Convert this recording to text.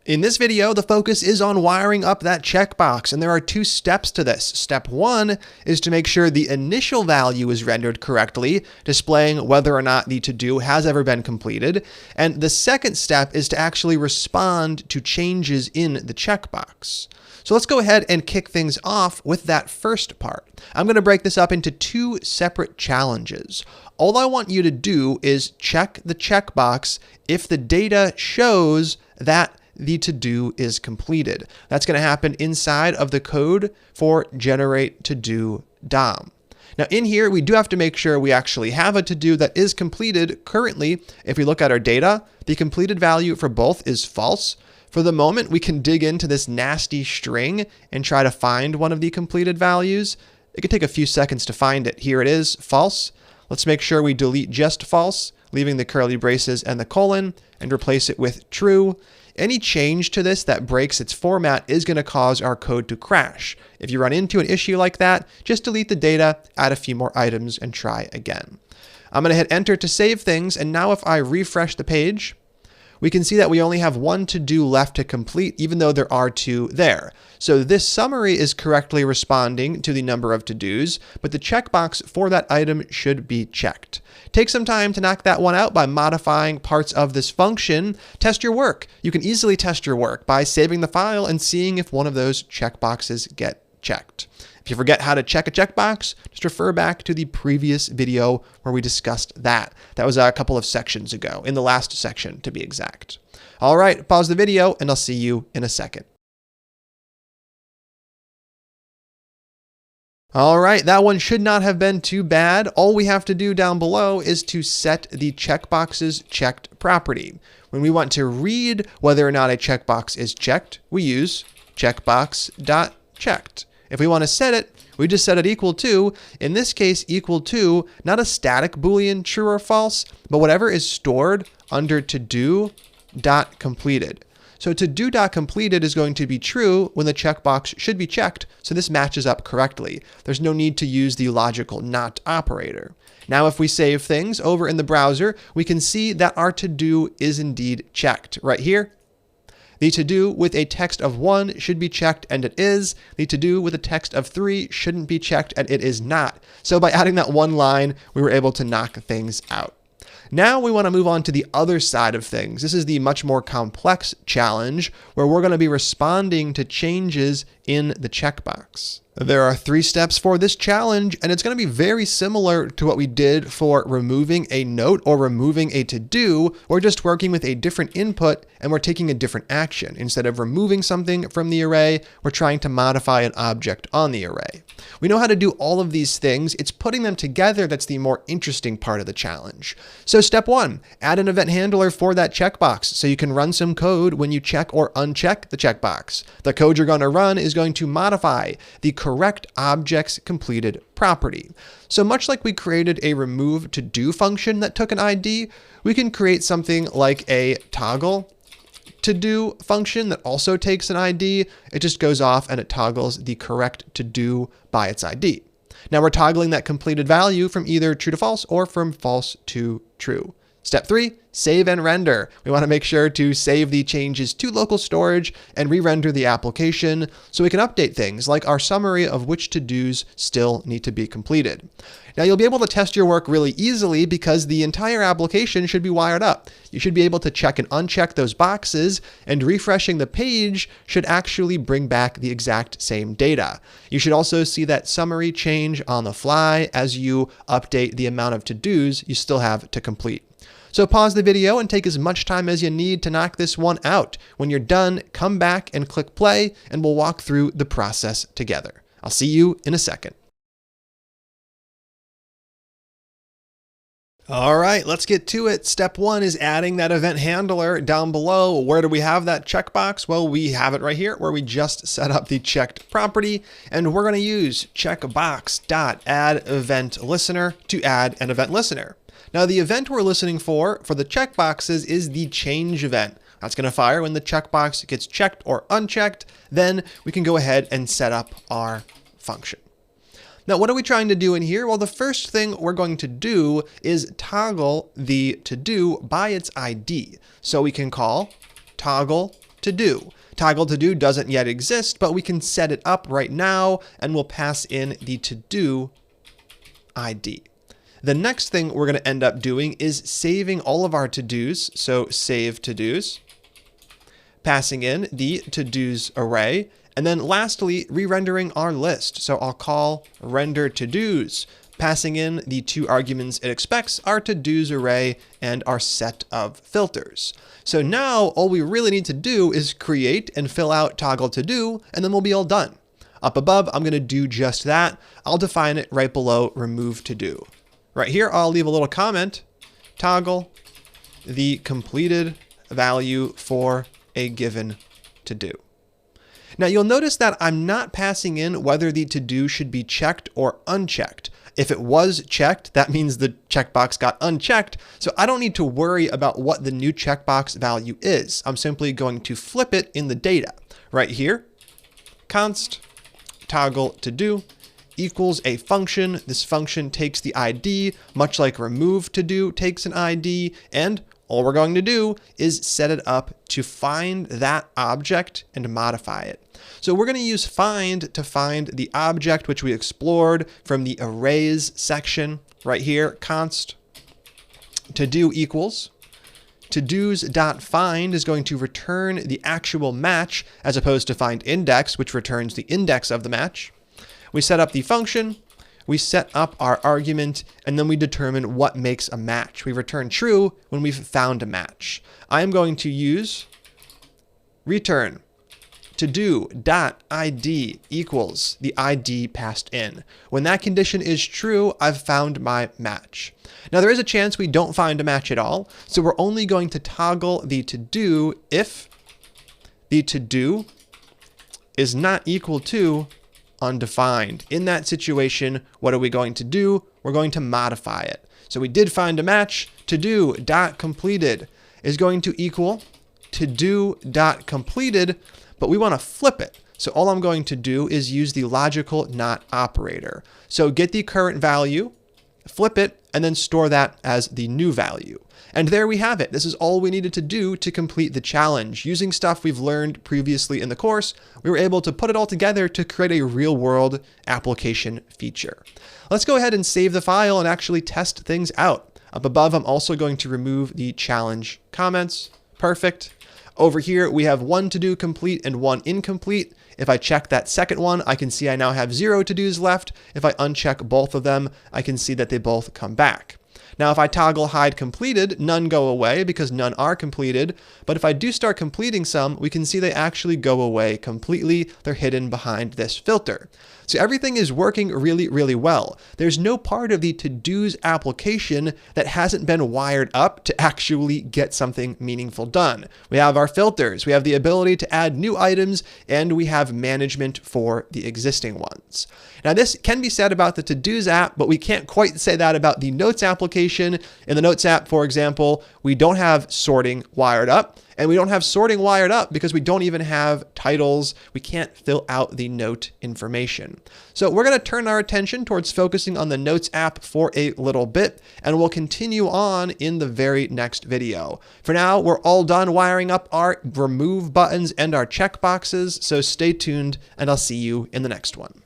In this video, the focus is on wiring up that checkbox, and there are two steps to this. Step one is to make sure the initial value is rendered correctly, displaying whether or not the to-do has ever been completed. And the second step is to actually respond to changes in the checkbox. So let's go ahead and kick things off with that first part. I'm going to break this up into two separate challenges. All I want you to do is check the checkbox if the data shows that the to-do is completed. That's going to happen inside of the code for generate to-do DOM. Now in here, we do have to make sure we actually have a to-do that is completed. Currently, if we look at our data, the completed value for both is false. For the moment, we can dig into this nasty string and try to find one of the completed values. It could take a few seconds to find it. Here it is, false. Let's make sure we delete just false, leaving the curly braces and the colon, and replace it with true. Any change to this that breaks its format is going to cause our code to crash. If you run into an issue like that, just delete the data, add a few more items, and try again. I'm going to hit enter to save things, and now if I refresh the page, we can see that we only have one to-do left to complete, even though there are two there. So this summary is correctly responding to the number of to-dos, but the checkbox for that item should be checked. Take some time to knock that one out by modifying parts of this function. Test your work. You can easily test your work by saving the file and seeing if one of those checkboxes get checked. If you forget how to check a checkbox, just refer back to the previous video where we discussed that. That was a couple of sections ago, in the last section to be exact. All right, pause the video and I'll see you in a second. All right, that one should not have been too bad. All we have to do down below is to set the checkbox's checked property. When we want to read whether or not a checkbox is checked, we use checkbox.checked. If we want to set it, we just set it equal to, in this case, equal to, not a static Boolean true or false, but whatever is stored under to-do.completed. So to-do.completed is going to be true when the checkbox should be checked, so this matches up correctly. There's no need to use the logical not operator. Now if we save things over in the browser, we can see that our to-do is indeed checked. Right here, the to-do with a text of 1 should be checked, and it is. The to-do with a text of 3 shouldn't be checked, and it is not. So by adding that one line, we were able to knock things out. Now we want to move on to the other side of things. This is the much more complex challenge where we're going to be responding to changes in the checkbox. There are 3 steps for this challenge, and it's going to be very similar to what we did for removing a note or removing a to-do. We're just working with a different input and we're taking a different action. Instead of removing something from the array, we're trying to modify an object on the array. We know how to do all of these things. It's putting them together that's the more interesting part of the challenge. So step 1, add an event handler for that checkbox so you can run some code when you check or uncheck the checkbox. The code you're going to run is going to modify the correct object's completed property. So much like we created a remove to do function that took an ID, we can create something like a toggle to do function that also takes an ID. It just goes off and it toggles the correct to do by its ID. Now we're toggling that completed value from either true to false or from false to true. Step 3, save and render. We want to make sure to save the changes to local storage and re-render the application so we can update things like our summary of which to-dos still need to be completed. Now you'll be able to test your work really easily because the entire application should be wired up. You should be able to check and uncheck those boxes, and refreshing the page should actually bring back the exact same data. You should also see that summary change on the fly as you update the amount of to-dos you still have to complete. So pause the video and take as much time as you need to knock this one out. When you're done, come back and click play, and we'll walk through the process together. I'll see you in a second. All right, let's get to it. Step 1 is adding that event handler down below. Where do we have that checkbox? Well, we have it right here where we just set up the checked property, and we're going to use checkbox.addEventListener to add an event listener. Now the event we're listening for the checkboxes is the change event. That's going to fire when the checkbox gets checked or unchecked. Then we can go ahead and set up our function. Now, what are we trying to do in here? Well, the first thing we're going to do is toggle the to-do by its ID. So we can call toggle to do. Toggle to do doesn't yet exist, but we can set it up right now, and we'll pass in the to do ID. The next thing we're going to end up doing is saving all of our to-dos. So save to-dos, passing in the to-dos array, and then lastly, re-rendering our list. So I'll call render to-dos, passing in the 2 arguments it expects, our to-dos array and our set of filters. So now all we really need to do is create and fill out toggle to do, and then we'll be all done. Up above, I'm going to do just that. I'll define it right below remove to do. Right here, I'll leave a little comment, toggle the completed value for a given to do. Now you'll notice that I'm not passing in whether the to-do should be checked or unchecked. If it was checked, that means the checkbox got unchecked, so I don't need to worry about what the new checkbox value is. I'm simply going to flip it in the data. Right here, const toggle to do equals a function. This function takes the ID, much like remove to do takes an ID, and all we're going to do is set it up to find that object and modify it. So we're going to use find to find the object which we explored from the arrays section right here. Const to do equals todos.find is going to return the actual match as opposed to find index, which returns the index of the match. We set up the function, we set up our argument, and then we determine what makes a match. We return true when we've found a match. I am going to use return todo.id equals the ID passed in. When that condition is true, I've found my match. Now there is a chance we don't find a match at all, so we're only going to toggle the to-do if the to-do is not equal to undefined. In that situation, what are we going to do? We're going to modify it. So we did find a match. To-do.completed is going to equal to-do.completed, but we want to flip it. So all I'm going to do is use the logical not operator. So get the current value, flip it, and then store that as the new value. And there we have it. This is all we needed to do to complete the challenge. Using stuff we've learned previously in the course, we were able to put it all together to create a real-world application feature. Let's go ahead and save the file and actually test things out. Up above, I'm also going to remove the challenge comments. Perfect. Over here, we have 1 to-do complete and 1 incomplete. If I check that second one, I can see I now have 0 to-dos left. If I uncheck both of them, I can see that they both come back. Now, if I toggle hide completed, none go away because none are completed. But if I do start completing some, we can see they actually go away completely. They're hidden behind this filter. So everything is working really, really well. There's no part of the to-dos application that hasn't been wired up to actually get something meaningful done. We have our filters, we have the ability to add new items, and we have management for the existing ones. Now this can be said about the to-dos app, but we can't quite say that about the notes application. In the notes app, for example, we don't have sorting wired up. And we don't have sorting wired up because we don't even have titles. We can't fill out the note information. So we're going to turn our attention towards focusing on the Notes app for a little bit, and we'll continue on in the very next video. For now, we're all done wiring up our remove buttons and our checkboxes, so stay tuned, and I'll see you in the next one.